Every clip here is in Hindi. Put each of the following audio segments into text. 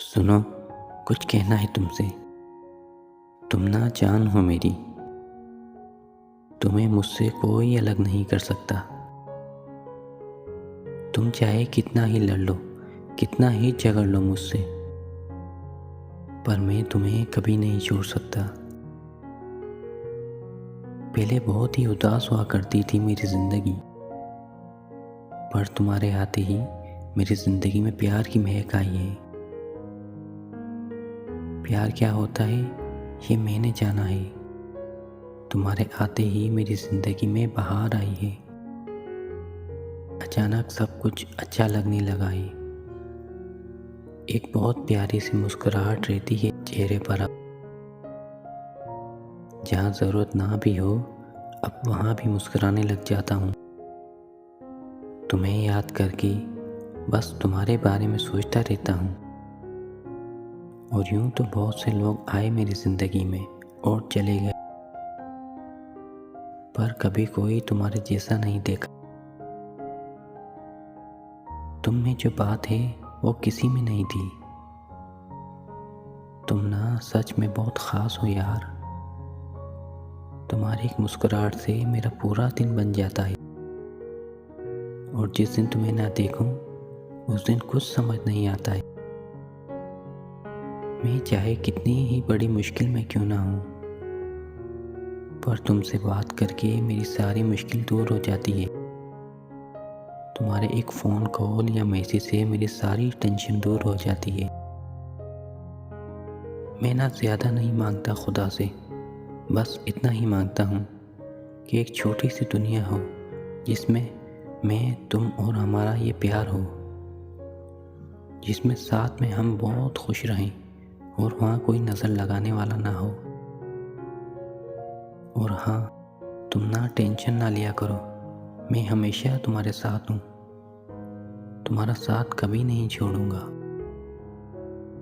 सुनो, कुछ कहना है तुमसे। तुम ना जान हो मेरी। तुम्हें मुझसे कोई अलग नहीं कर सकता। तुम चाहे कितना ही लड़ लो, कितना ही झगड़ लो मुझसे, पर मैं तुम्हें कभी नहीं छोड़ सकता। पहले बहुत ही उदास हुआ करती थी मेरी ज़िंदगी, पर तुम्हारे आते ही मेरी ज़िंदगी में प्यार की महक आई है। प्यार क्या होता है ये मैंने जाना है। तुम्हारे आते ही मेरी ज़िंदगी में बहार आई है। अचानक सब कुछ अच्छा लगने लगा है। एक बहुत प्यारी सी मुस्कुराहट रहती है चेहरे पर। अब जहाँ ज़रूरत ना भी हो, अब वहाँ भी मुस्कुराने लग जाता हूँ। तुम्हें याद करके बस तुम्हारे बारे में सोचता रहता हूँ। और यूँ तो बहुत से लोग आए मेरी ज़िंदगी में और चले गए, पर कभी कोई तुम्हारे जैसा नहीं देखा। तुम में जो बात है वो किसी में नहीं थी। तुम ना सच में बहुत ख़ास हो यार। तुम्हारी एक मुस्कुराहट से मेरा पूरा दिन बन जाता है। और जिस दिन तुम्हें ना देखूं, उस दिन कुछ समझ नहीं आता है। मैं चाहे कितनी ही बड़ी मुश्किल में क्यों ना हूँ, पर तुमसे बात करके मेरी सारी मुश्किल दूर हो जाती है। तुम्हारे एक फ़ोन कॉल या मैसेज से मेरी सारी टेंशन दूर हो जाती है। मैं ना ज़्यादा नहीं मांगता खुदा से, बस इतना ही मांगता हूँ कि एक छोटी सी दुनिया हो जिसमें मैं, तुम और हमारा ये प्यार हो, जिसमें साथ में हम बहुत खुश रहें और वहाँ कोई नज़र लगाने वाला ना हो। और हाँ, तुम ना टेंशन ना लिया करो, मैं हमेशा तुम्हारे साथ हूँ। तुम्हारा साथ कभी नहीं छोड़ूंगा।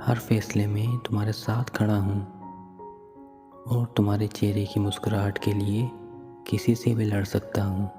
हर फैसले में तुम्हारे साथ खड़ा हूँ और तुम्हारे चेहरे की मुस्कुराहट के लिए किसी से भी लड़ सकता हूँ।